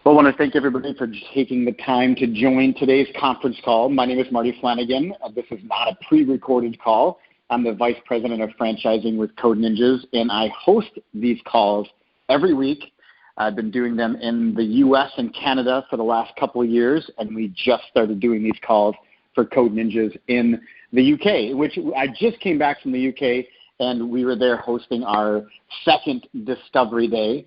Well, I want to thank everybody for taking the time to join today's conference call. My name is Marty Flanagan. This is not a pre-recorded call. I'm the Vice President of Franchising with Code Ninjas, and I host these calls every week. I've been doing them in the U.S. and Canada for the last couple of years, and we just started doing these calls for Code Ninjas in the U.K., which I just came back from the U.K., and we were there hosting our second Discovery Day.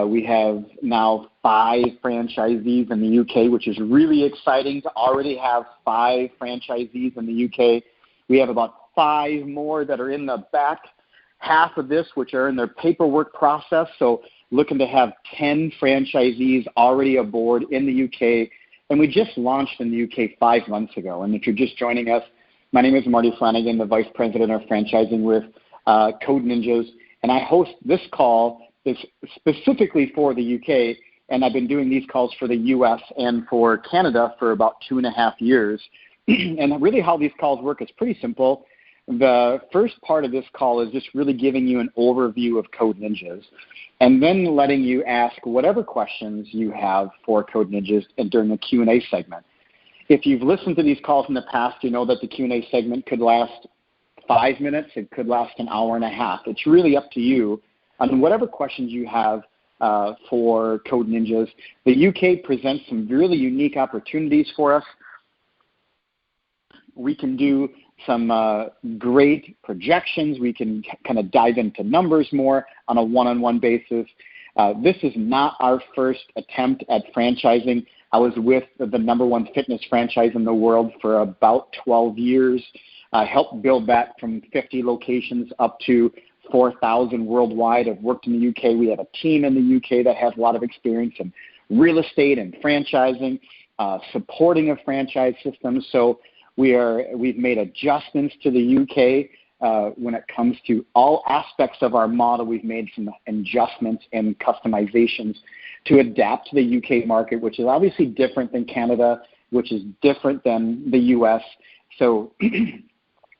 We have now 5 franchisees in the UK, which is really exciting to already have 5 franchisees in the UK. We have about 5 more that are in the back half of this, which are in their paperwork process. So looking to have 10 franchisees already aboard in the UK. And we just launched in the UK 5 months ago. And if you're just joining us, my name is Marty Flanagan, the Vice President of Franchising with Code Ninjas. And I host this call is specifically for the UK, and I've been doing these calls for the US and for Canada for about 2.5 years. And really how these calls work is pretty simple. The first part of this call is just really giving you an overview of Code Ninjas, and then letting you ask whatever questions you have for Code Ninjas and during the Q&A segment. If you've listened to these calls in the past, you know that the Q&A segment could last 5 minutes. It could last an hour and a half. It's really up to you on whatever questions you have for Code Ninjas. The UK presents some really unique opportunities for us. We can do some great projections. We can kind of dive into numbers more on a one-on-one basis. This is not our first attempt at franchising. I was with the #1 fitness franchise in the world for about 12 years. I helped build that from 50 locations up to 4,000 worldwide. I've worked in the UK. We have a team in the UK that has a lot of experience in real estate and franchising, supporting a franchise system. So we've made adjustments to the UK when it comes to all aspects of our model. We've made some adjustments and customizations to adapt to the UK market, which is obviously different than Canada, which is different than the US. So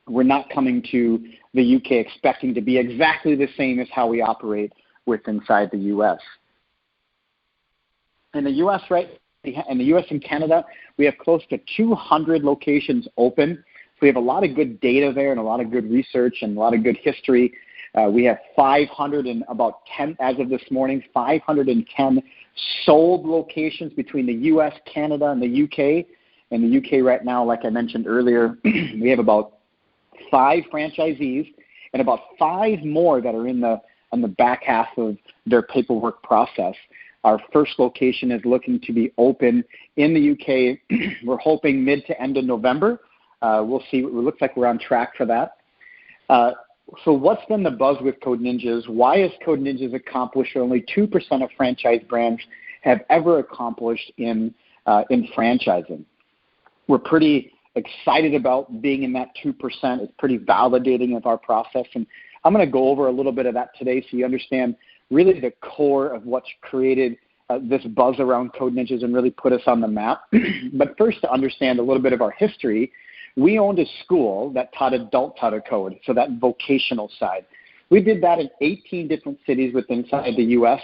we're not coming to the UK expecting to be exactly the same as how we operate with inside the US. In the US, in the US and Canada, we have close to 200 locations open. So we have a lot of good data there and a lot of good research and a lot of good history. We have 510, as of this morning, 510 sold locations between the US, Canada, and the UK. In the UK right now, like I mentioned earlier, we have about 5 franchisees and about 5 more that are on the back half of their paperwork process. Our first location is looking to be open in the UK. We're hoping mid to end of November. We'll see. It looks like we're on track for that. So what's been the buzz with Code Ninjas? Why has Code Ninjas accomplished what only 2% of franchise brands have ever accomplished in franchising? We're pretty excited about being in that 2%. It's pretty validating of our process. And I'm going to go over a little bit of that today so you understand really the core of what's created this buzz around Code Ninjas and really put us on the map. But first, to understand a little bit of our history, we owned a school that taught adult how to code, so that vocational side. We did that in 18 different cities inside the U.S.,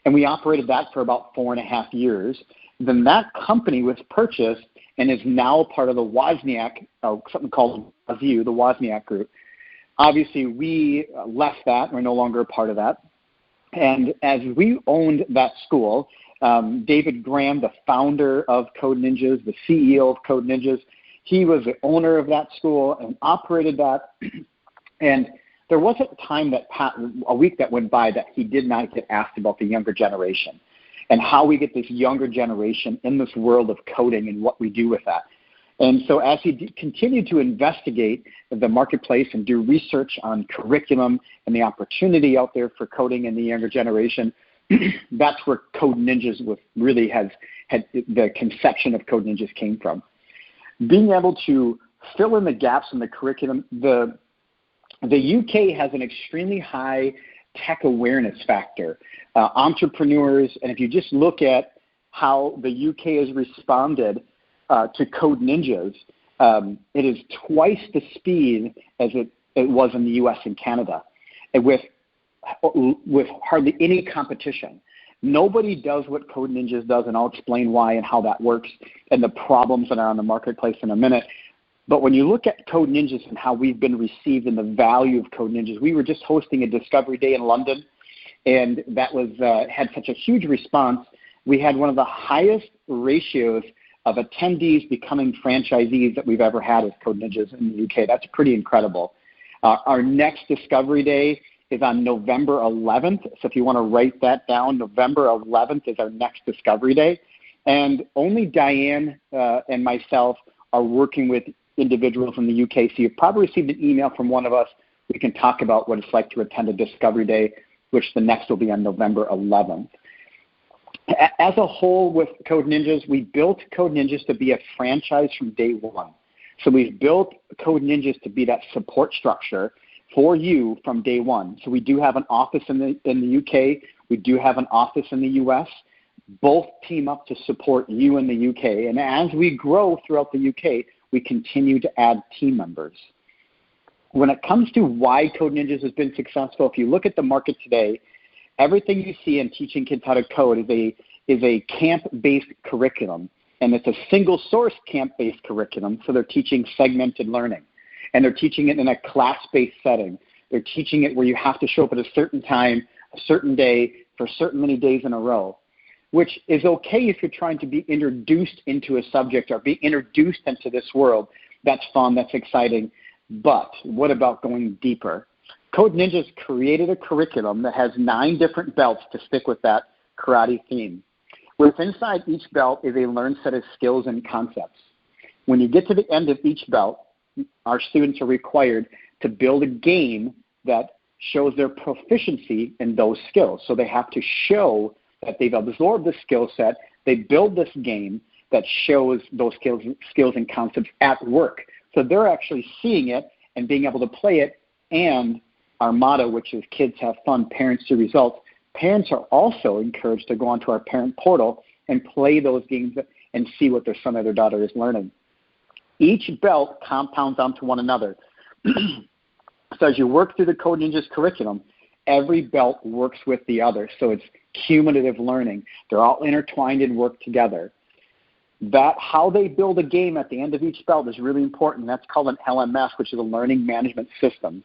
and we operated that for about 4.5 years. Then that company was purchased and is now part of the Wozniak, something called WOZU, the Wozniak Group. Obviously, we left that. We're no longer a part of that. And as we owned that school, David Graham, the founder of Code Ninjas, the CEO of Code Ninjas, he was the owner of that school and operated that. And there wasn't a week that went by that he did not get asked about the younger generation and how we get this younger generation in this world of coding and what we do with that. And so as he continued to investigate the marketplace and do research on curriculum and the opportunity out there for coding in the younger generation, that's where Code Ninjas really had the conception of Code Ninjas came from. Being able to fill in the gaps in the curriculum, the UK has an extremely high tech awareness factor. Entrepreneurs, and if you just look at how the UK has responded to Code Ninjas, it is twice the speed as it was in the US and Canada, and with hardly any competition. Nobody does what Code Ninjas does, and I'll explain why and how that works and the problems that are on the marketplace in a minute. But when you look at Code Ninjas and how we've been received and the value of Code Ninjas, we were just hosting a Discovery Day in London, and that was had such a huge response. We had one of the highest ratios of attendees becoming franchisees that we've ever had as Code Ninjas in the UK. That's pretty incredible. Our next Discovery Day is on November 11th. So if you want to write that down, November 11th is our next Discovery Day. And only Diane and myself are working with individuals in the UK. So you've probably received an email from one of us. We can talk about what it's like to attend a Discovery Day, which the next will be on November 11th. As a whole with Code Ninjas, we built Code Ninjas to be a franchise from day one. So we've built Code Ninjas to be that support structure for you from day one. So we do have an office in the UK. We do have an office in the US. Both team up to support you in the UK. And as we grow throughout the UK, we continue to add team members. When it comes to why Code Ninjas has been successful, if you look at the market today, everything you see in teaching kids how to code is a camp-based curriculum, and it's a single-source camp-based curriculum, so they're teaching segmented learning, and they're teaching it in a class-based setting. They're teaching it where you have to show up at a certain time, a certain day, for a certain many days in a row, which is okay if you're trying to be introduced into a subject or be introduced into this world. That's fun, that's exciting, but what about going deeper? Code Ninjas created a curriculum that has 9 different belts to stick with that karate theme. With inside each belt is a learned set of skills and concepts. When you get to the end of each belt, our students are required to build a game that shows their proficiency in those skills. So they have to show that they've absorbed the skill set. They build this game that shows those skills and concepts at work. So they're actually seeing it and being able to play it. And our motto, which is kids have fun, parents see results. Parents are also encouraged to go onto our parent portal and play those games and see what their son or their daughter is learning. Each belt compounds onto one another. So as you work through the Code Ninjas curriculum, every belt works with the other. So it's cumulative learning. They're all intertwined and work together. That how they build a game at the end of each belt is really important. That's called an LMS, which is a learning management system.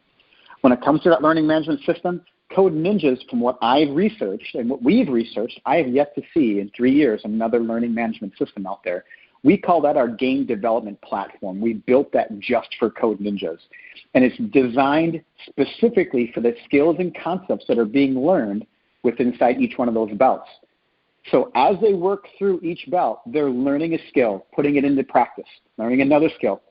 When it comes to that learning management system, Code Ninjas, from what I've researched and what we've researched, I have yet to see in 3 years another learning management system out there. We call that our game development platform. We built that just for Code Ninjas. And it's designed specifically for the skills and concepts that are being learned within inside each one of those belts. So as they work through each belt, they're learning a skill, putting it into practice, learning another skill,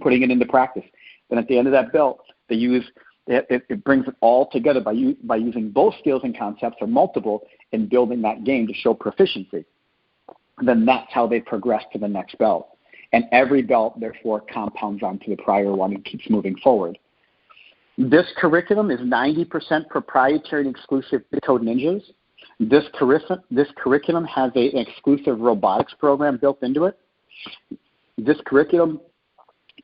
putting it into practice. Then at the end of that belt, they use it brings it all together by using both skills and concepts or multiple in building that game to show proficiency. And then that's how they progress to the next belt. And every belt, therefore, compounds onto the prior one and keeps moving forward. This curriculum is 90% proprietary and exclusive to Code Ninjas. This curriculum has an exclusive robotics program built into it. This curriculum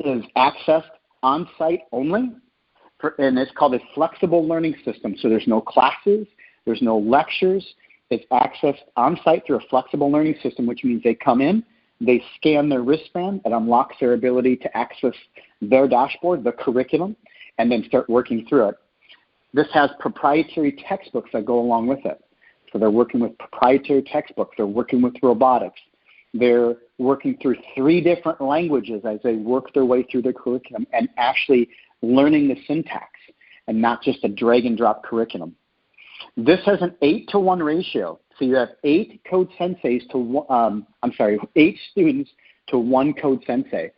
is accessed on-site only, and it's called a flexible learning system. So there's no classes, there's no lectures. It's accessed on-site through a flexible learning system, which means they come in, they scan their wristband, it unlocks their ability to access their dashboard, the curriculum, and then start working through it. This has proprietary textbooks that go along with it. So they're working with proprietary textbooks. They're working with robotics. They're working through 3 different languages as they work their way through the curriculum and actually learning the syntax and not just a drag-and-drop curriculum. This has an 8-to-1 ratio. So you have 8 code senseis to 8 students to 1 code sensei.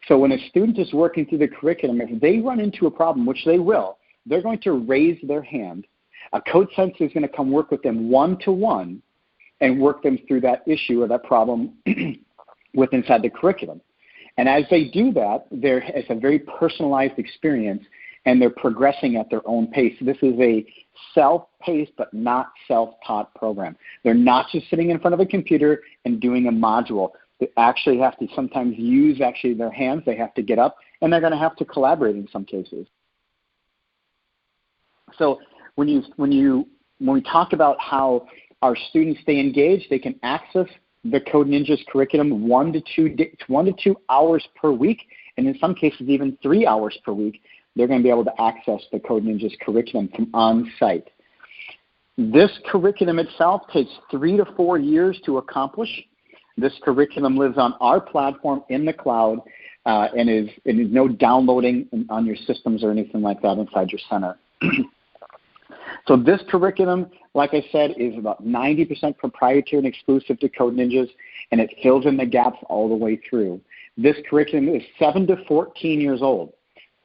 So when a student is working through the curriculum, if they run into a problem, which they will, they're going to raise their hand. A code sensei is going to come work with them 1-to-1 and work them through that issue or that problem with inside the curriculum. And as they do that, it's a very personalized experience, and they're progressing at their own pace. This is a self-paced but not self-taught program. They're not just sitting in front of a computer and doing a module. They actually have to sometimes use their hands. They have to get up, and they're going to have to collaborate in some cases. So when we talk about how our students stay engaged. They can access the Code Ninjas curriculum 1 to 2 hours per week, and in some cases even 3 hours per week. They're going to be able to access the Code Ninjas curriculum from on-site. This curriculum itself takes 3 to 4 years to accomplish. This curriculum lives on our platform in the cloud, and is no downloading on your systems or anything like that inside your center. So this curriculum, like I said, is about 90% proprietary and exclusive to Code Ninjas, and it fills in the gaps all the way through. This curriculum is 7 to 14 years old.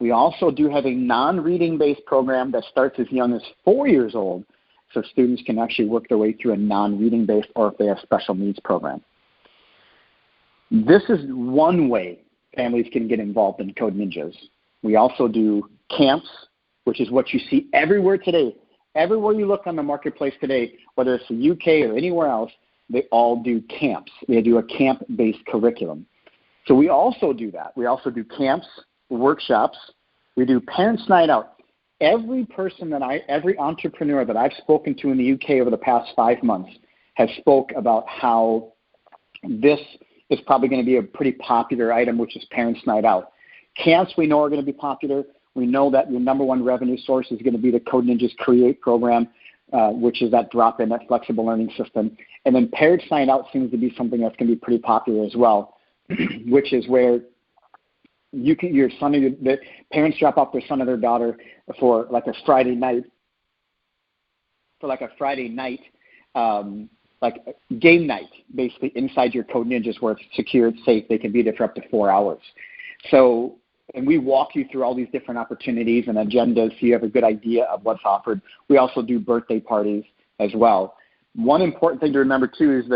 We also do have a non-reading-based program that starts as young as 4 years old, so students can actually work their way through a non-reading-based or if they have special needs program. This is one way families can get involved in Code Ninjas. We also do camps, which is what you see everywhere today. Everywhere you look on the marketplace today, whether it's the UK or anywhere else, they all do camps. They do a camp-based curriculum. So we also do that. We also do camps, workshops. We do Parents Night Out. Every entrepreneur that I've spoken to in the UK over the past 5 months has spoke about how this is probably going to be a pretty popular item, which is Parents Night Out. Camps we know are going to be popular. We know that your number one revenue source is going to be the Code Ninjas Create program, which is that drop-in, that flexible learning system. And then Parents Night Out seems to be something that's going to be pretty popular as well, which is where the parents drop off their son or their daughter for like a Friday night, like game night, basically inside your Code Ninjas where it's secure, it's safe. They can be there for up to 4 hours. So, and we walk you through all these different opportunities and agendas so you have a good idea of what's offered. We also do birthday parties as well. One important thing to remember, too, is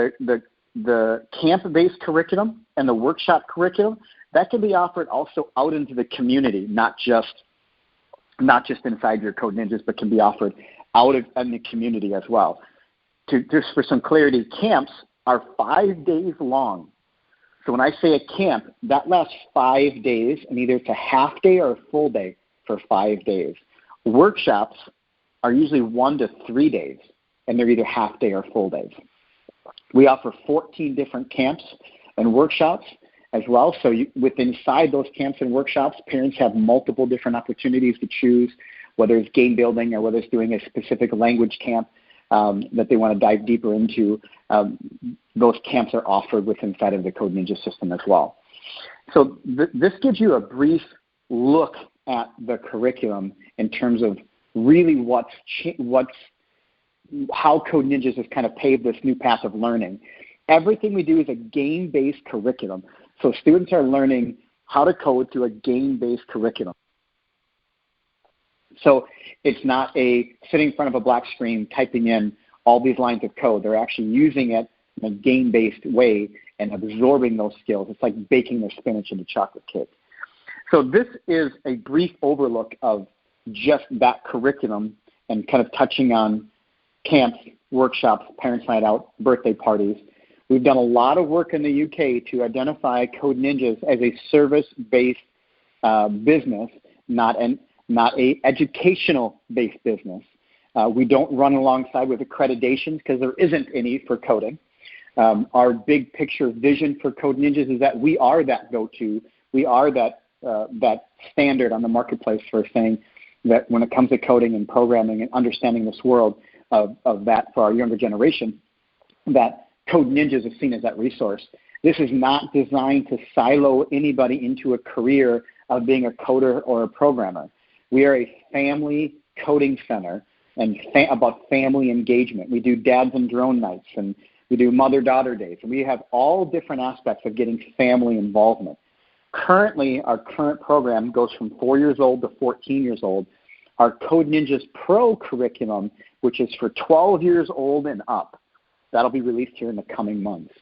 the camp-based curriculum and the workshop curriculum, that can be offered also out into the community, not just inside your Code Ninjas, but can be offered out in the community as well. Just for some clarity, camps are 5 days long. So when I say a camp, that lasts 5 days, and either it's a half day or a full day for 5 days. Workshops are usually 1 to 3 days, and they're either half day or full days. We offer 14 different camps and workshops as well. So inside those camps and workshops, parents have multiple different opportunities to choose, whether it's game building or whether it's doing a specific language camp that they want to dive deeper into. Those camps are offered inside of the Code Ninja system as well. So this gives you a brief look at the curriculum in terms of really how Code Ninjas has kind of paved this new path of learning. Everything we do is a game-based curriculum. So students are learning how to code through a game-based curriculum. So it's not sitting in front of a black screen typing in all these lines of code. They're actually using it in a game-based way and absorbing those skills. It's like baking their spinach into chocolate cake. So this is a brief overlook of just that curriculum and kind of touching on camps, workshops, Parents Night Out, birthday parties. We've done a lot of work in the UK to identify Code Ninjas as a service-based business, not a educational-based business. We don't run alongside with accreditations because there isn't any for coding. Our big picture vision for Code Ninjas is that we are that go-to. We are that standard on the marketplace for saying that when it comes to coding and programming and understanding this world of that for our younger generation, that Code Ninjas is seen as that resource. This is not designed to silo anybody into a career of being a coder or a programmer. We are a family coding center and about family engagement. We do dads and drone nights, and we do mother-daughter days. And we have all different aspects of getting family involvement. Currently, our current program goes from 4 years old to 14 years old. Our Code Ninjas Pro curriculum, which is for 12 years old and up, that'll be released here in the coming months.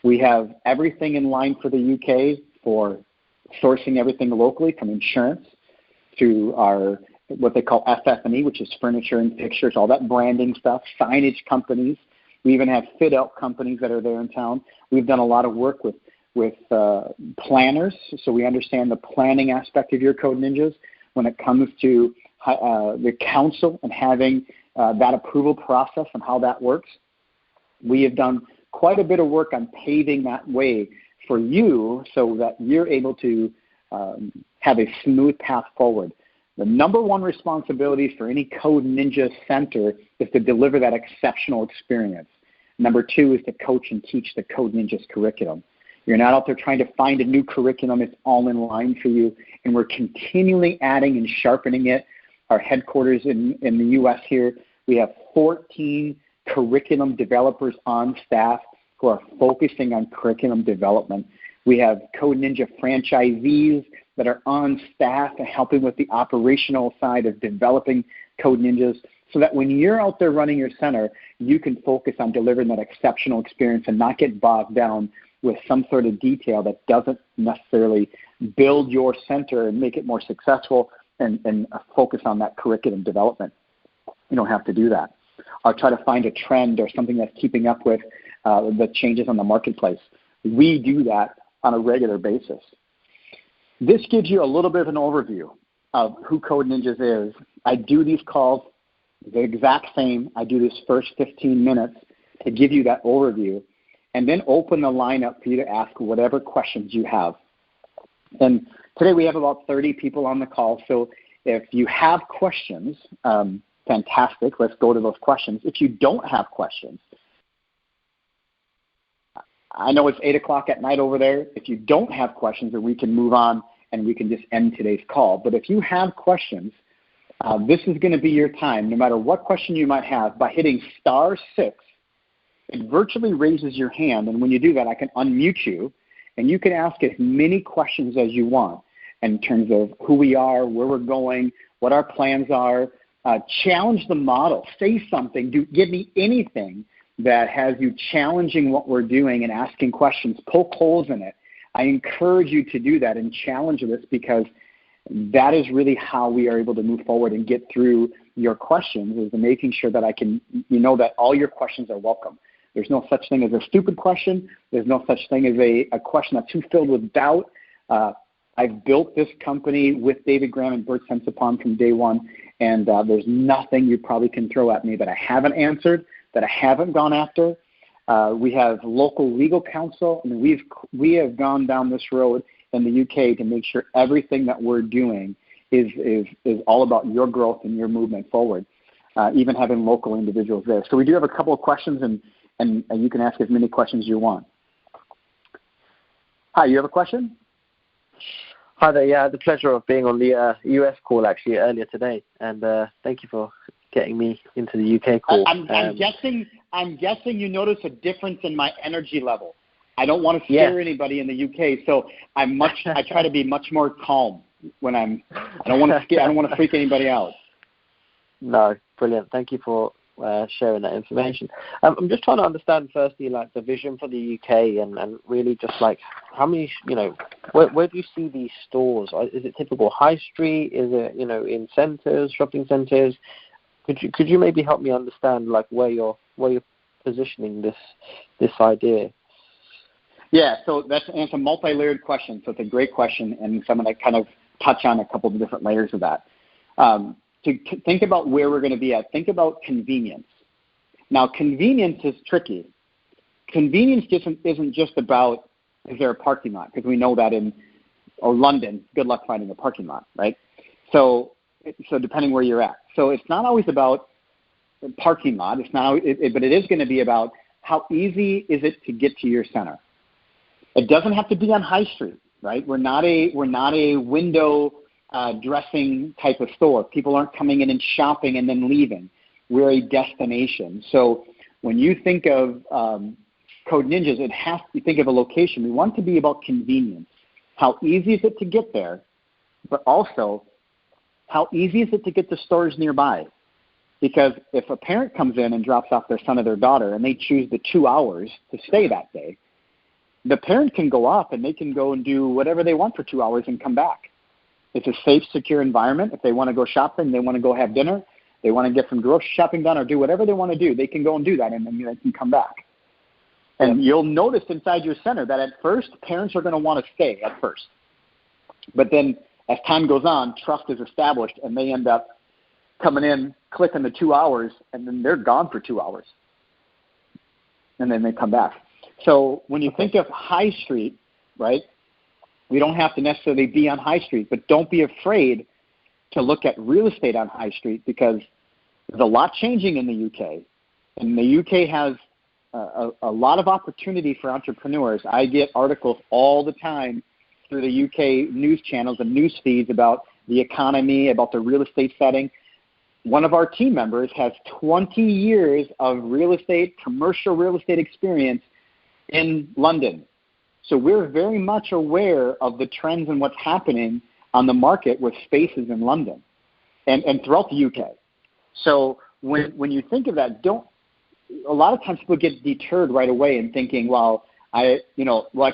We have everything in line for the UK for sourcing everything locally, from insurance to our what they call FF&E, which is furniture and fixtures, all that branding stuff, signage companies. We even have fit-out companies that are there in town. We've done a lot of work with planners, so we understand the planning aspect of your Code Ninjas when it comes to the council and having that approval process and how that works. We have done quite a bit of work on paving that way for you so that you're able to have a smooth path forward. The number one responsibility for any Code Ninja center is to deliver that exceptional experience. Number two is to coach and teach the Code Ninjas curriculum. You're not out there trying to find a new curriculum. It's all in line for you, and we're continually adding and sharpening it. Our headquarters in the U.S. here, we have 14 curriculum developers on staff who are focusing on curriculum development. We have Code Ninja franchisees that are on staff and helping with the operational side of developing Code Ninjas so that when you're out there running your center, you can focus on delivering that exceptional experience and not get bogged down with some sort of detail that doesn't necessarily build your center and make it more successful and focus on that curriculum development. You don't have to do that. Or try to find a trend or something that's keeping up with the changes on the marketplace. We do that on a regular basis. This gives you a little bit of an overview of who Code Ninjas is. I do these calls the exact same. I do this first 15 minutes to give you that overview and then open the line up for you to ask whatever questions you have. And today we have about 30 people on the call, so if you have questions, fantastic. Let's go to those questions. If you don't have questions, I know it's 8 o'clock at night over there. If you don't have questions, then we can move on and we can just end today's call. But if you have questions, this is going to be your time. No matter what question you might have, by hitting *6, it virtually raises your hand. And when you do that, I can unmute you, and you can ask as many questions as you want in terms of who we are, where we're going, what our plans are. Challenge the model. Say something. Give me anything that has you challenging what we're doing and asking questions. Poke holes in it. I encourage you to do that and challenge this, because that is really how we are able to move forward and get through your questions, is making sure that that all your questions are welcome. There's no such thing as a stupid question. There's no such thing as a question that's too filled with doubt. I've built this company with David Graham and Bert Sensipon from day one, and there's nothing you probably can throw at me that I haven't answered, that I haven't gone after. We have local legal counsel, and we have gone down this road in the UK to make sure everything that we're doing is all about your growth and your movement forward, even having local individuals there. So we do have a couple of questions, and you can ask as many questions as you want. Hi, you have a question? Hi there. Yeah, I had the pleasure of being on the US call actually earlier today, and thank you for getting me into the UK call. I'm guessing you notice a difference in my energy level. I don't want to scare anybody in the UK, so I try to be much more calm when I don't want to freak anybody out. No, brilliant. Thank you for sharing that information. I'm just trying to understand firstly, like the vision for the UK and really just like how many, where do you see these stores? Is it typical high street? Is it, in centers, shopping centers? Could you maybe help me understand like where you're positioning this idea? Yeah, so it's a multi-layered question. So it's a great question, and so I'm going to kind of touch on a couple of different layers of that. To think about where we're going to be at, think about convenience. Now, convenience is tricky. Convenience isn't just about, is there a parking lot? Because we know that in London, good luck finding a parking lot, right? So depending where you're at. So it's not always about the parking lot. It's not, but it is going to be about how easy is it to get to your center. It doesn't have to be on High Street, right? We're not a window dressing type of store. People aren't coming in and shopping and then leaving. We're a destination. So when you think of Code Ninjas, you think of a location. We want it to be about convenience. How easy is it to get there, but also how easy is it to get to stores nearby? Because if a parent comes in and drops off their son or their daughter and they choose the 2 hours to stay that day, the parent can go off and they can go and do whatever they want for 2 hours and come back. It's a safe, secure environment. If they want to go shopping, they want to go have dinner, they want to get some grocery shopping done or do whatever they want to do, they can go and do that, and then they can come back. And you'll notice inside your center that at first, parents are going to want to stay at first. But then as time goes on, trust is established, and they end up coming in, clicking the 2 hours, and then they're gone for 2 hours. and then they come back. So when you think of high street, right, we don't have to necessarily be on high street, but don't be afraid to look at real estate on high street, because there's a lot changing in the UK. And the UK has a lot of opportunity for entrepreneurs. I get articles all the time through the UK news channels and news feeds about the economy, about the real estate setting. One of our team members has 20 years of real estate, commercial real estate experience in London. So we're very much aware of the trends and what's happening on the market with spaces in London and throughout the UK. So when you think of that, a lot of times people get deterred right away in thinking, I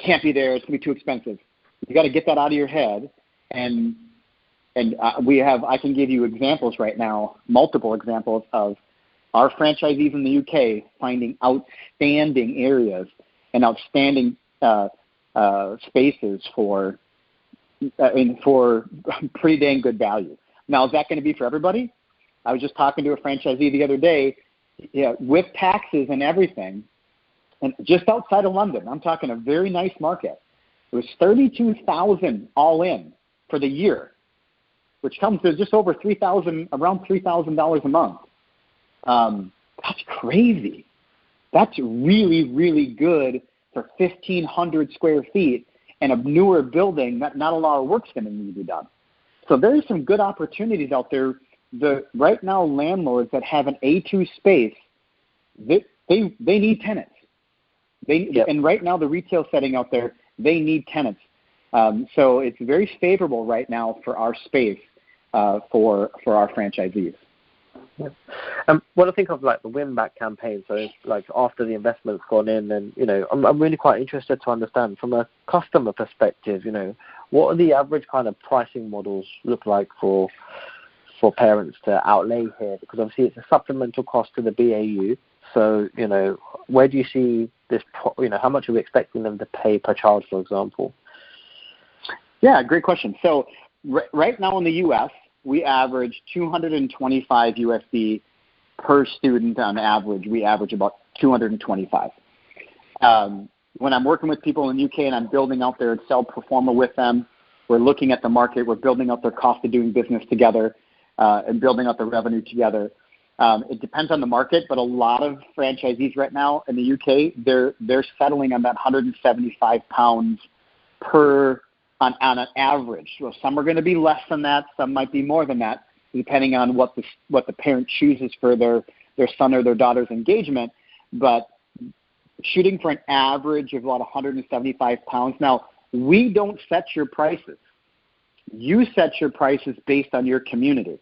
can't be there, it's going to be too expensive. You got to get that out of your head. And I can give you examples right now, multiple examples of our franchisees in the UK finding outstanding areas and outstanding spaces for pretty dang good value. Now, is that going to be for everybody? I was just talking to a franchisee the other day, with taxes and everything, and just outside of London. I'm talking a very nice market. It was $32,000 all in for the year, which comes to just over around $3,000 a month. That's crazy. That's really, really good for 1,500 square feet and a newer building that not a lot of work's going to need to be done. So there's some good opportunities out there. Right now, landlords that have an A2 space, they need tenants. And right now, the retail setting out there, they need tenants. So it's very favorable right now for our space for our franchisees. Yeah. When I think of like the win back campaign, so it's like after the investment's gone in, and I'm really quite interested to understand from a customer perspective, what are the average kind of pricing models look like for parents to outlay here? Because obviously it's a supplemental cost to the BAU. So where do you see this? How much are we expecting them to pay per child, for example? Yeah, great question. So right now in the U.S., we average $225 USD per student on average. We average about $225. When I'm working with people in the UK and I'm building out their Excel performer with them, we're looking at the market, we're building out their cost of doing business together, and building out the revenue together. It depends on the market, but a lot of franchisees right now in the UK, they're settling on that £175 per on an average. So some are going to be less than that, some might be more than that, depending on what the parent chooses for their son or their daughter's engagement. But shooting for an average of about £175. Now, we don't set your prices. You set your prices based on your community.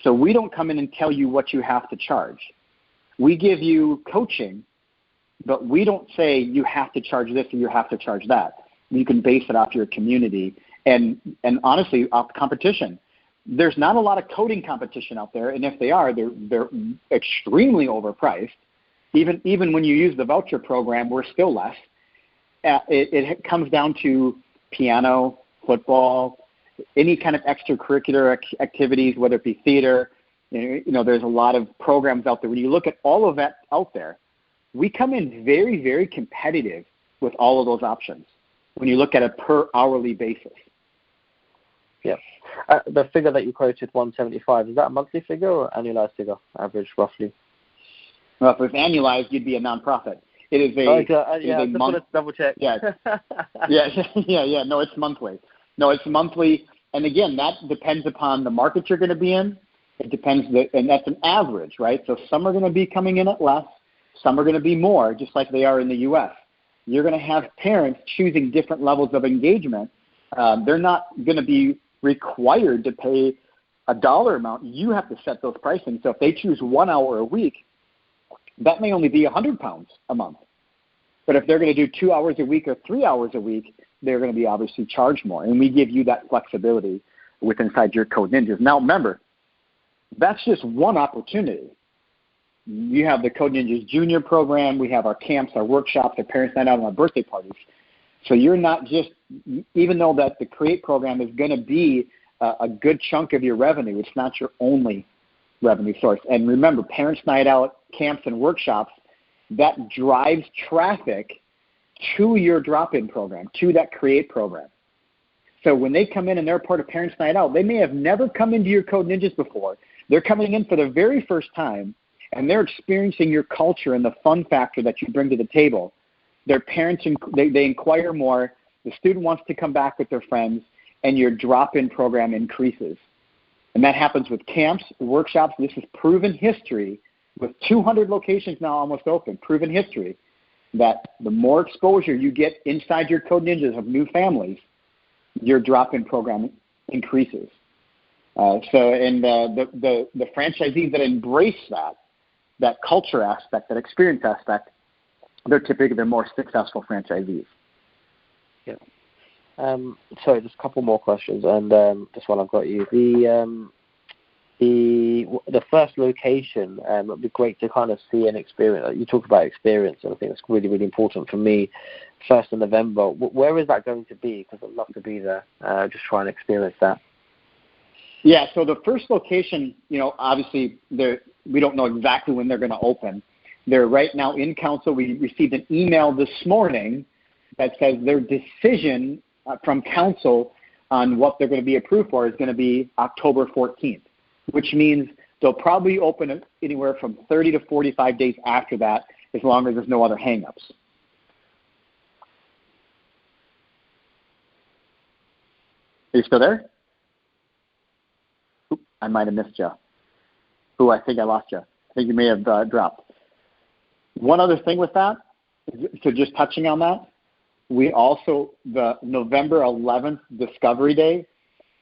So we don't come in and tell you what you have to charge. We give you coaching, but we don't say you have to charge this or you have to charge that. You can base it off your community and honestly, off competition. There's not a lot of coding competition out there, and if they are, they're extremely overpriced. Even when you use the voucher program, we're still less. It comes down to piano, football, any kind of extracurricular activities, whether it be theater. There's a lot of programs out there. When you look at all of that out there, we come in very, very competitive with all of those options when you look at a per hourly basis. Yeah. The figure that you quoted, 175, is that a monthly figure or annualized figure, average roughly? Well, if it's annualized, you'd be a nonprofit. It is a just want to double check. Yeah. No, it's monthly. And again, that depends upon the market you're going to be in. It depends, and that's an average, right? So some are going to be coming in at less, some are going to be more, just like they are in the U.S. You're going to have parents choosing different levels of engagement. They're not going to be required to pay a dollar amount. You have to set those pricing. So if they choose 1 hour a week, that may only be £100 a month. But if they're going to do 2 hours a week or 3 hours a week, they're going to be obviously charged more. And we give you that flexibility inside your Code Ninjas. Now, remember, that's just one opportunity. You have the Code Ninjas Junior program. We have our camps, our workshops, our parents' night out, and our birthday parties. So you're not just, even though that the Create program is going to be a good chunk of your revenue, it's not your only revenue source. And remember, parents' night out, camps, and workshops, that drives traffic to your drop-in program, to that Create program. So when they come in and they're part of Parents Night Out, they may have never come into your Code Ninjas before. They're coming in for the very first time, and they're experiencing your culture and the fun factor that you bring to the table. Their parents, they inquire more. The student wants to come back with their friends, and your drop-in program increases. And that happens with camps, workshops. This is proven history with 200 locations now almost open, proven history that the more exposure you get inside your Code Ninjas of new families, your drop-in program increases. The franchisees that embrace that culture aspect, that experience aspect, they're typically the more successful franchisees. Yeah. Sorry, just a couple more questions, and just while I've got you, the first location, it'd be great to kind of see and experience. You talk about experience, and I think it's really, really important for me. 1st of November, where is that going to be? Because I'd love to be there, just try and experience that. Yeah, so the first location, obviously we don't know exactly when they're going to open. They're right now in council. We received an email this morning that says their decision from council on what they're going to be approved for is going to be October 14th, which means they'll probably open anywhere from 30 to 45 days after that, as long as there's no other hang-ups. Are you still there? Oop, I might have missed you. I think I lost you. I think you may have dropped. One other thing with that, so just touching on that, we also, the November 11th Discovery Day,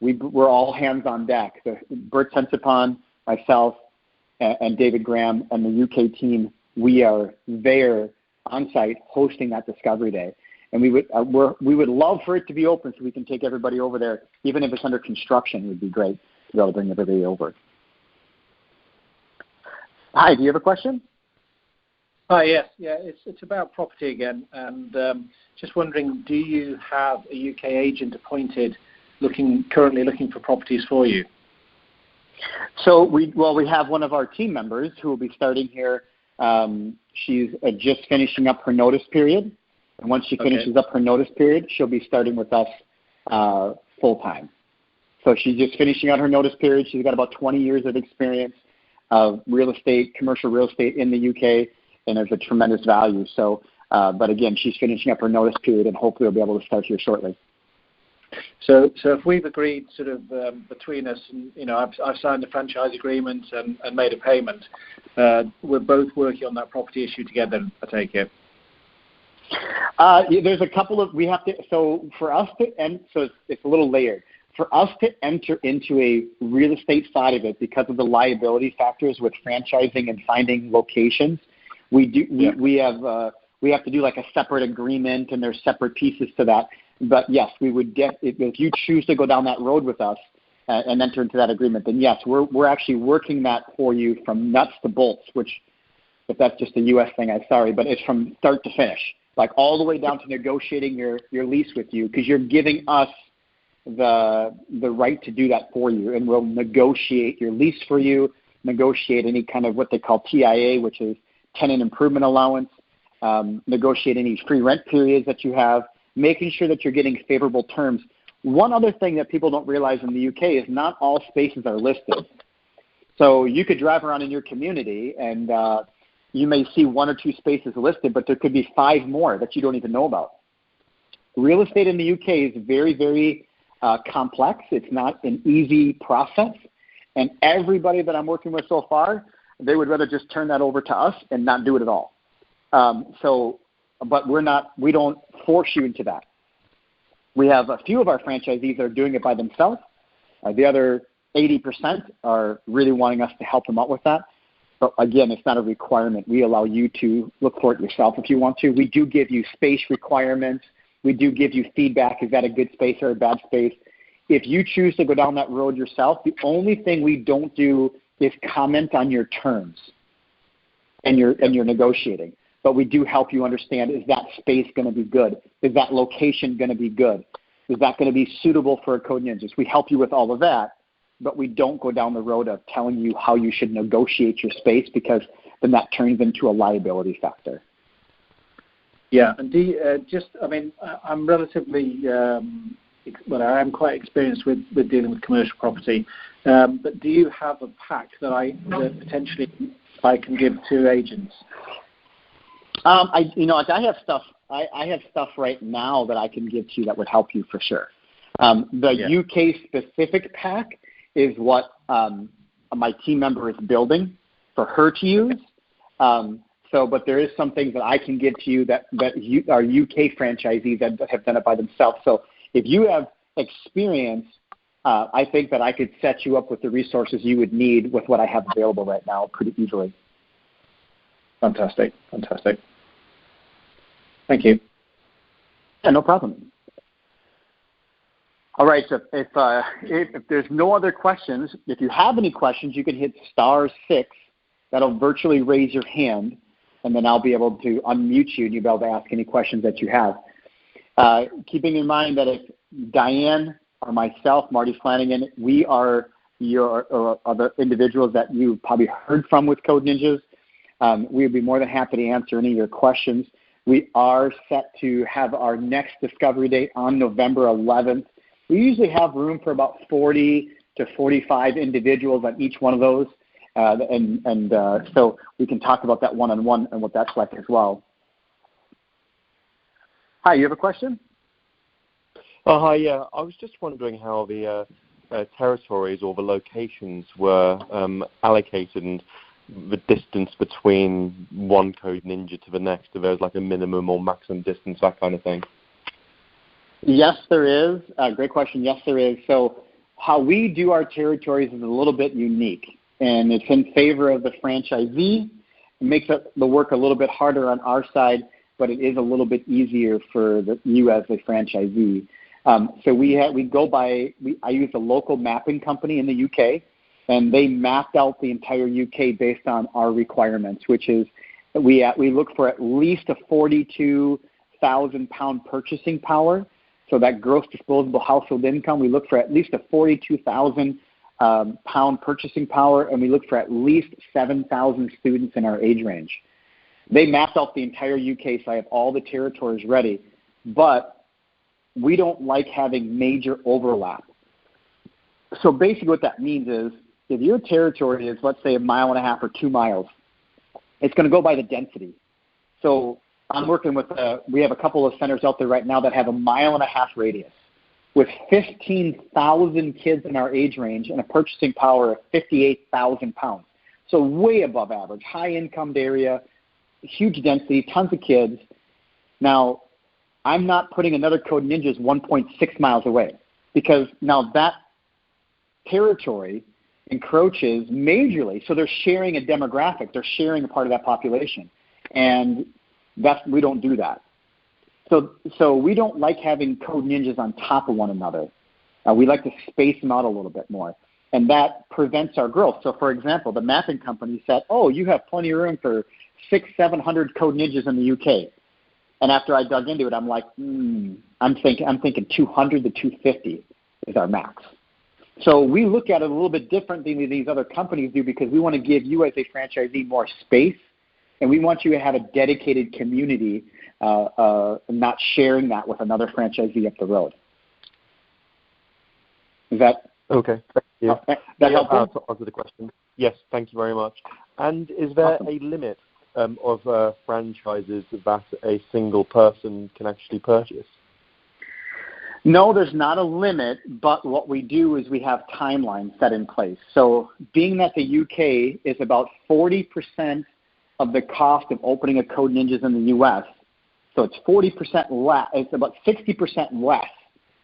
we're all hands on deck. Bert Sensipon, myself, and David Graham, and the UK team, we are there on site hosting that Discovery Day. And we would love for it to be open so we can take everybody over there. Even if it's under construction, it would be great to be able to bring everybody over. Hi, do you have a question? Hi, yes. Yeah, it's about property again. And just wondering, do you have a UK agent appointed currently looking for properties for you? So we have one of our team members who will be starting here. She's just finishing up her notice period. And once she finishes up her notice period, she'll be starting with us full-time. So she's just finishing out her notice period. She's got about 20 years of experience of real estate, commercial real estate in the UK, and there's a tremendous value. So, but again, she's finishing up her notice period, and hopefully we'll be able to start here shortly. So if we've agreed sort of between us, and I've signed the franchise agreement and made a payment, we're both working on that property issue together, I take it. There's a couple of, so for us to end, so it's a little layered. For us to enter into a real estate side of it, because of the liability factors with franchising and finding locations, we have to do like a separate agreement, and there's separate pieces to that. But yes, we would if you choose to go down that road with us and enter into that agreement, then yes, we're actually working that for you from nuts to bolts, which, if that's just a U.S. thing, I'm sorry, but it's from start to finish, like all the way down to negotiating your lease with you, because you're giving us the right to do that for you, and we'll negotiate your lease for you, negotiate any kind of what they call TIA, which is tenant improvement allowance, negotiate any free rent periods that you have, making sure that you're getting favorable terms. One other thing that people don't realize in the UK is not all spaces are listed. So you could drive around in your community and you may see 1 or 2 spaces listed, but there could be 5 more that you don't even know about. Real estate in the UK is very, very complex. It's not an easy process. And everybody that I'm working with so far, they would rather just turn that over to us and not do it at all. But we don't force you into that. We have a few of our franchisees that are doing it by themselves. The other 80% are really wanting us to help them out with that. But again, it's not a requirement. We allow you to look for it yourself if you want to. We do give you space requirements. We do give you feedback. Is that a good space or a bad space? If you choose to go down that road yourself, the only thing we don't do is comment on your terms and your negotiating. But we do help you understand, is that space going to be good? Is that location going to be good? Is that going to be suitable for a Code Ninjas? We help you with all of that, but we don't go down the road of telling you how you should negotiate your space, because then that turns into a liability factor. Yeah, and I'm relatively, I am quite experienced with dealing with commercial property, but do you have a pack that potentially I can give to agents? I have stuff. I have stuff right now that I can give to you that would help you for sure. The UK specific pack is what my team member is building for her to use. But there is some things that I can give to you that are UK franchisees that have done it by themselves. So if you have experience, I think that I could set you up with the resources you would need with what I have available right now pretty easily. Fantastic. Thank you. Yeah, no problem. All right, so if there's no other questions, if you have any questions, you can hit *6. That'll virtually raise your hand, and then I'll be able to unmute you, and you'll be able to ask any questions that you have. Keeping in mind that if Diane or myself, Marty Flanagan, we are your other individuals that you've probably heard from with Code Ninjas, we would be more than happy to answer any of your questions. We are set to have our next discovery date on November 11th. We usually have room for about 40 to 45 individuals on each one of those. So we can talk about that one-on-one and what that's like as well. Hi, you have a question? Oh, hi, yeah. I was just wondering how the territories or the locations were allocated and the distance between one Code Ninja to the next, if there's like a minimum or maximum distance, that kind of thing. Yes, there is. Great question. Yes, there is. So how we do our territories is a little bit unique, and it's in favor of the franchisee. It makes the work a little bit harder on our side, but it is a little bit easier for you as a franchisee. So I use a local mapping company in the UK, and they mapped out the entire UK based on our requirements, which is we look for at least a 42,000 pound purchasing power. So that gross disposable household income, we look for at least a 42,000 pound purchasing power, and we look for at least 7,000 students in our age range. They mapped out the entire UK, so I have all the territories ready, but we don't like having major overlap. So basically what that means is if your territory is, let's say, 1.5 miles or 2 miles, it's going to go by the density. So I'm working with, we have a couple of centers out there right now that have 1.5 mile radius with 15,000 kids in our age range and a purchasing power of 58,000 pounds. So way above average, high income area, huge density, tons of kids. Now, I'm not putting another Code Ninjas 1.6 miles away because now that territory encroaches majorly. So they're sharing a demographic. They're sharing a part of that population. And we don't do that. So we don't like having Code Ninjas on top of one another. We like to space them out a little bit more. And that prevents our growth. So, for example, the mapping company said, you have plenty of room for 600-700 Code Ninjas in the UK. And after I dug into it, I'm like, I'm thinking 200 to 250 is our max. So we look at it a little bit different than these other companies do because we want to give you as a franchisee more space, and we want you to have a dedicated community, not sharing that with another franchisee up the road. Is that okay? Thank you. That helpful? To answer the question. Yes, thank you very much. And is there a limit of franchises that a single person can actually purchase? No, there's not a limit, but what we do is we have timelines set in place. So being that the UK is about 40% of the cost of opening a Code Ninjas in the US, so it's 40% less, it's about 60% less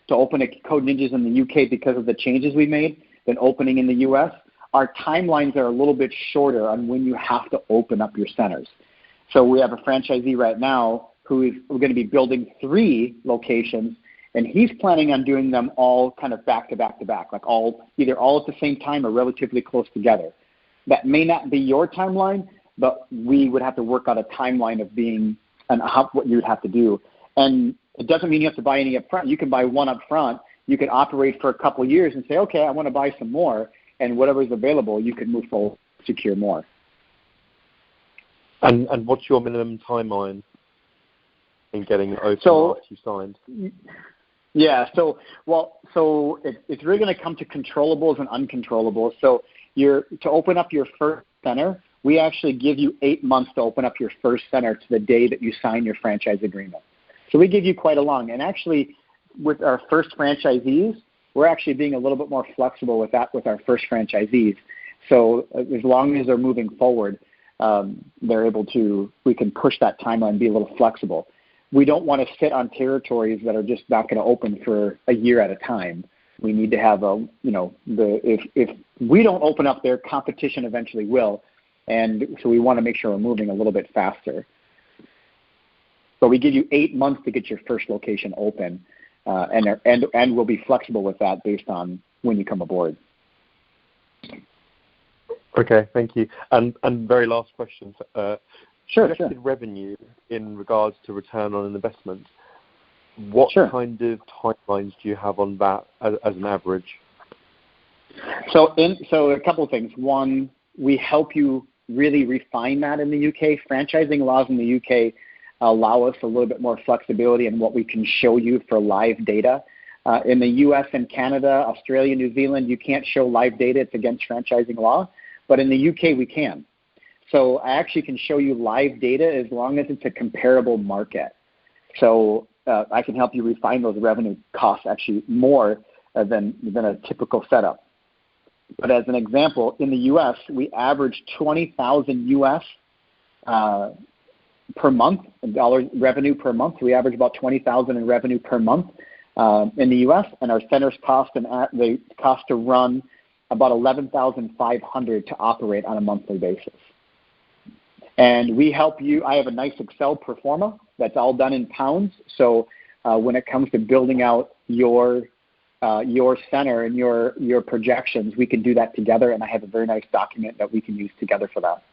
to open a Code Ninjas in the UK because of the changes we made than opening in the US. Our timelines are a little bit shorter on when you have to open up your centers. So we have a franchisee right now who is going to be building 3 locations, and he's planning on doing them all kind of back to back to back, like either all at the same time or relatively close together. That may not be your timeline, but we would have to work out a timeline of what you would have to do. And it doesn't mean you have to buy any up front. You can buy one up front. You can operate for a couple of years and say, okay, I want to buy some more, and whatever is available, you can move forward, secure more. And what's your minimum timeline in getting it open after you signed? Yeah, so it's really going to come to controllables and uncontrollables. So to open up your first center, we actually give you 8 months to open up your first center to the day that you sign your franchise agreement. So we give you quite a long. And actually, with our first franchisees, we're actually being a little bit more flexible with that with our first franchisees. So as long as they're moving forward, they're able to. We can push that timeline and be a little flexible. We don't want to sit on territories that are just not going to open for a year at a time. We need to have if we don't open up, their competition eventually will, and so we want to make sure we're moving a little bit faster. But we give you 8 months to get your first location open, and we'll be flexible with that based on when you come aboard. Okay, thank you. And very last question. Sure. Revenue in regards to return on investment. What kind of timelines do you have on that as an average? So a couple of things. One, we help you really refine that in the UK. Franchising laws in the UK allow us a little bit more flexibility in what we can show you for live data. In the US and Canada, Australia, New Zealand, you can't show live data. It's against franchising law. But in the UK, we can. So I actually can show you live data as long as it's a comparable market. So I can help you refine those revenue costs actually more than a typical setup. But as an example, in the U.S., we average $20,000 U.S. Per month, dollar revenue per month. We average about $20,000 in revenue per month in the U.S. And our centers cost they cost to run about $11,500 to operate on a monthly basis. And we help you. I have a nice Excel pro forma that's all done in pounds. So when it comes to building out your center and your projections, we can do that together. And I have a very nice document that we can use together for that.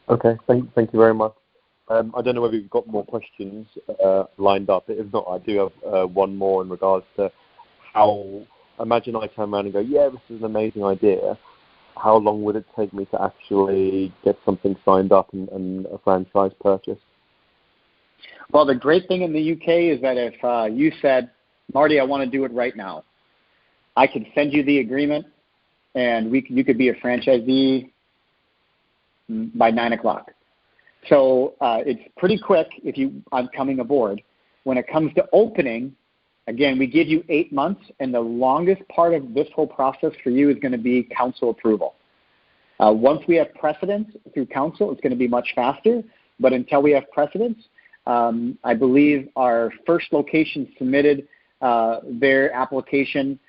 Okay, thank you very much. I don't know whether you've got more questions lined up. If not, I do have one more in regards to how. Imagine I turn around and go, yeah, this is an amazing idea. How long would it take me to actually get something signed up and a franchise purchase? Well, the great thing in the UK is that if you said, Marty, I want to do it right now, I could send you the agreement, and you could be a franchisee by 9 o'clock. So it's pretty quick if I'm coming aboard. When it comes to opening, again, we give you 8 months, and the longest part of this whole process for you is going to be council approval. Once we have precedence through council, it's going to be much faster. But until we have precedence, I believe our first location submitted their application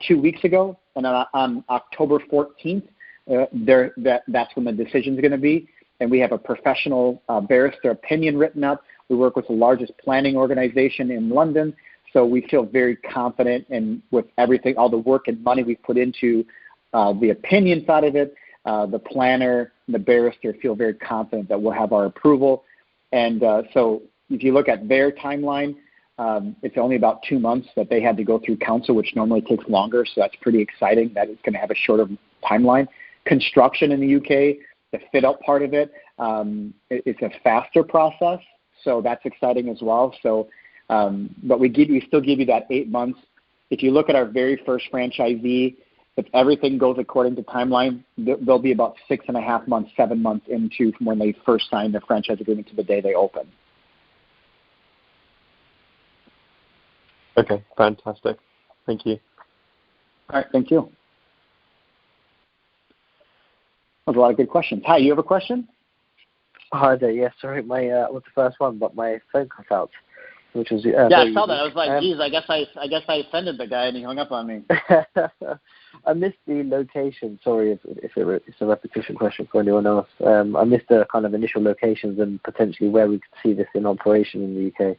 2 weeks ago, and on October 14th, that's when the decision is going to be. And we have a professional barrister opinion written up. We work with the largest planning organization in London. So we feel very confident, and with everything, all the work and money we've put into the opinion side of it, the planner, the barrister feel very confident that we'll have our approval. And so if you look at their timeline, it's only about 2 months that they had to go through council, which normally takes longer. So that's pretty exciting that it's going to have a shorter timeline. Construction in the UK, the fit-out part of it, it's a faster process. So that's exciting as well. So but we still give you that 8 months. If you look at our very first franchisee, if everything goes according to timeline, they'll be about 6.5 months, 7 months into from when they first signed the franchise agreement to the day they open. Okay, fantastic. Thank you. All right, thank you. That was a lot of good questions. Hi, you have a question? Hi there. Yes, sorry, my was the first one, but my phone cut out. Which was yeah, I saw that. I was like, geez, I guess I offended the guy, and he hung up on me. I missed the location. Sorry if it's a repetition question for anyone else. I missed the kind of initial locations and potentially where we could see this in operation in the UK.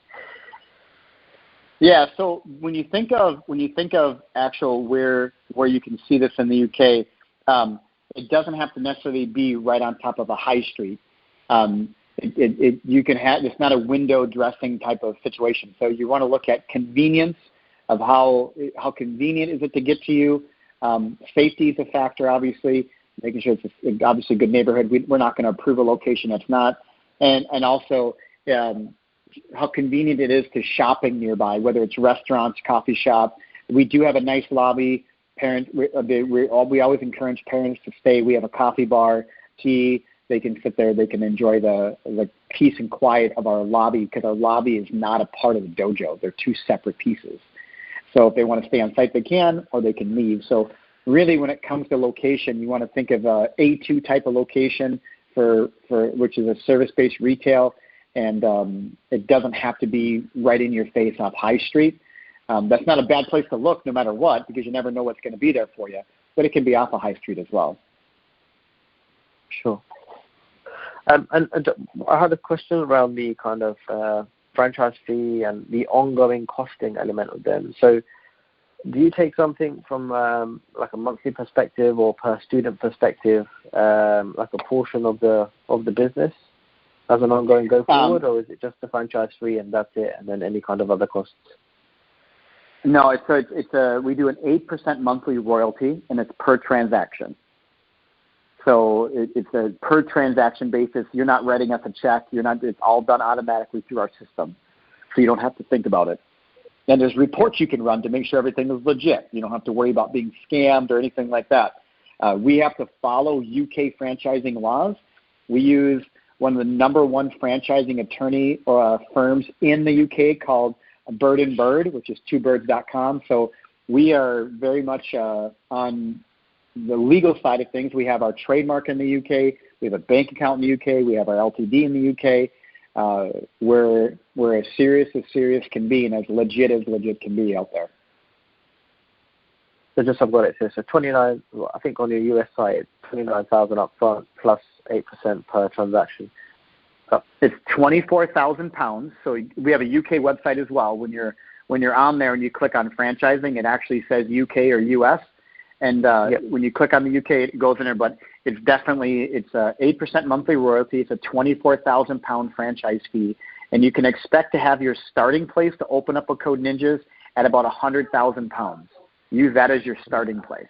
Yeah. So when you think of actual where you can see this in the UK, it doesn't have to necessarily be right on top of a high street. You can have, it's not a window dressing type of situation. So you want to look at convenience of how convenient is it to get to you. Safety is a factor, obviously. making sure it's obviously a good neighborhood. We're not going to approve a location that's not. And also how convenient it is to shopping nearby, whether it's restaurants, coffee shop. We do have a nice lobby. We always encourage parents to stay. We have a coffee bar, tea. They can sit there. They can enjoy the peace and quiet of our lobby, because our lobby is not a part of the dojo. They're two separate pieces. So if they want to stay on site, they can, or they can leave. So really, when it comes to location, you want to think of a A2 type of location for which is a service-based retail, and it doesn't have to be right in your face off High Street. That's not a bad place to look no matter what, because you never know what's going to be there for you. But it can be off of High Street as well. Sure. And I had a question around the kind of franchise fee and the ongoing costing element of them. So do you take something from like a monthly perspective or per student perspective, like a portion of the business as an ongoing go forward, or is it just the franchise fee and that's it, and then any kind of other costs? No, we do an 8% monthly royalty, and it's per transaction. So it's a per transaction basis. You're not writing us a check. It's all done automatically through our system, so you don't have to think about it. And there's reports you can run to make sure everything is legit. You don't have to worry about being scammed or anything like that. We have to follow UK franchising laws. We use one of the number one franchising attorney firms in the UK called Bird and Bird, which is twobirds.com. So we are very much on the legal side of things. We have our trademark in the UK. We have a bank account in the UK. We have our LTD in the UK. We're as serious can be, and as legit can be out there. So just I've got it here. So 29. I think on your US site, it's 29,000 upfront plus 8% per transaction. It's £24,000. So we have a UK website as well. When you're on there and you click on franchising, it actually says UK or US. And when you click on the UK, it goes in there. But it's a 8% monthly royalty. It's a £24,000 franchise fee, and you can expect to have your starting place to open up a Code Ninjas at about £100,000. Use that as your starting place.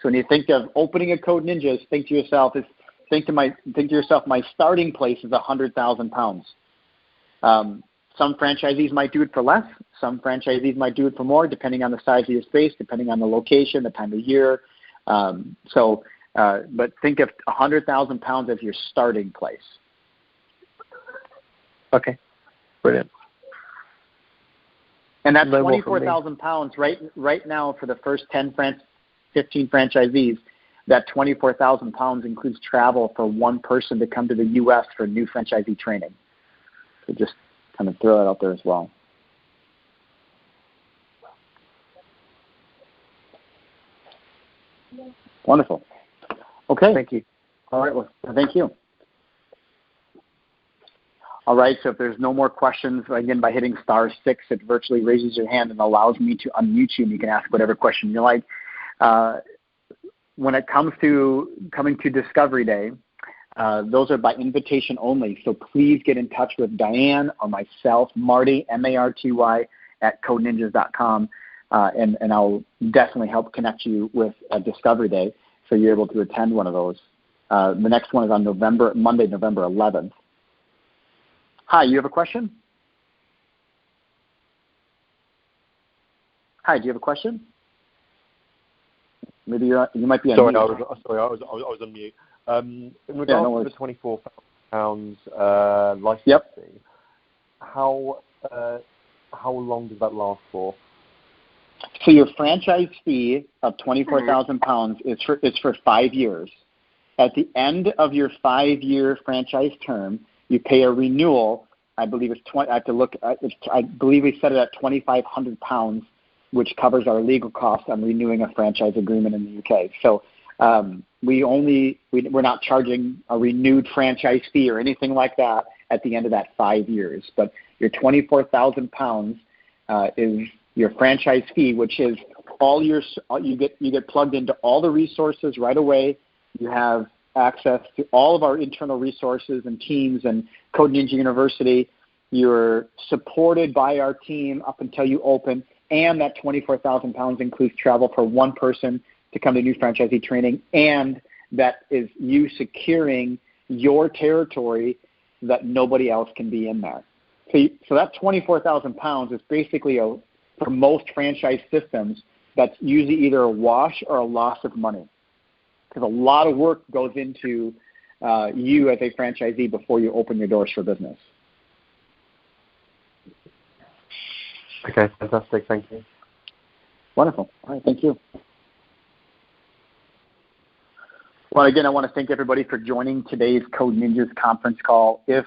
So when you think of opening a Code Ninjas, think to yourself, my starting place is £100,000. Some franchisees might do it for less. Some franchisees might do it for more, depending on the size of your space, depending on the location, the time of year. But think of £100,000 as your starting place. Okay, brilliant. And that's £24,000 right now for the first 15 franchisees. That £24,000 includes travel for one person to come to the U.S. for new franchisee training. So just kind of throw that out there as well. Wonderful. Okay. Thank you. All right. Well, thank you. All right. So if there's no more questions, again, by hitting *6, it virtually raises your hand and allows me to unmute you, and you can ask whatever question you like. When it comes to coming to Discovery Day, those are by invitation only. So please get in touch with Diane or myself, Marty, Marty, at codeninjas.com, and I'll definitely help connect you with a Discovery Day so you're able to attend one of those. The next one is on Monday, November 11th. Hi, you have a question? Hi, do you have a question? Maybe you might be on mute. I was on mute. In regards to the £24,000 license fee, how long does that last for? So your franchise fee of £24,000 is for 5 years. At the end of your 5-year franchise term, you pay a renewal. I believe it's I believe we set it at £2,500, which covers our legal costs on renewing a franchise agreement in the UK. So we're not charging a renewed franchise fee or anything like that at the end of that 5 years. But your £24,000 is your franchise fee, which is you get plugged into all the resources right away. You have access to all of our internal resources and teams and Code Ninja University. You're supported by our team up until you open, and that £24,000 includes travel for one person to come to new franchisee training and that is you securing your territory that nobody else can be in there. So that 24,000 pounds is basically, for most franchise systems, that's usually either a wash or a loss of money, because a lot of work goes into you as a franchisee before you open your doors for business. Okay, fantastic. Thank you. Wonderful. All right, thank you. Well, again, I want to thank everybody for joining today's Code Ninjas conference call. If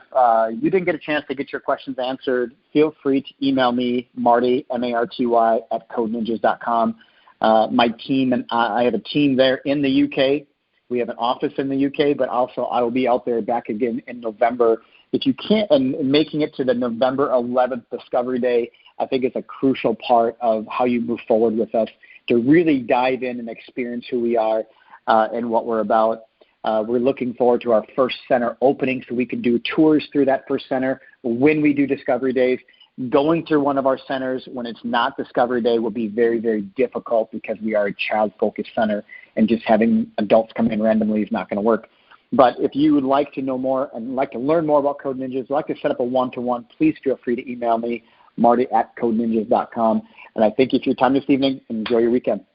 you didn't get a chance to get your questions answered, feel free to email me, Marty, M-A-R-T-Y, at codeninjas.com. My team and I have a team there in the UK. We have an office in the UK, but also I will be out there back again in November. If you can't, and making it to the November 11th Discovery Day, I think it's a crucial part of how you move forward with us to really dive in and experience who we are and what we're about. We're looking forward to our first center opening so we can do tours through that first center when we do Discovery Days. Going through one of our centers when it's not Discovery Day will be very, very difficult because we are a child-focused center, and just having adults come in randomly is not going to work. But if you would like to know more and like to learn more about Code Ninjas, like to set up a one-to-one, please feel free to email me, Marty at codeninjas.com. And I thank you for your time this evening, and enjoy your weekend.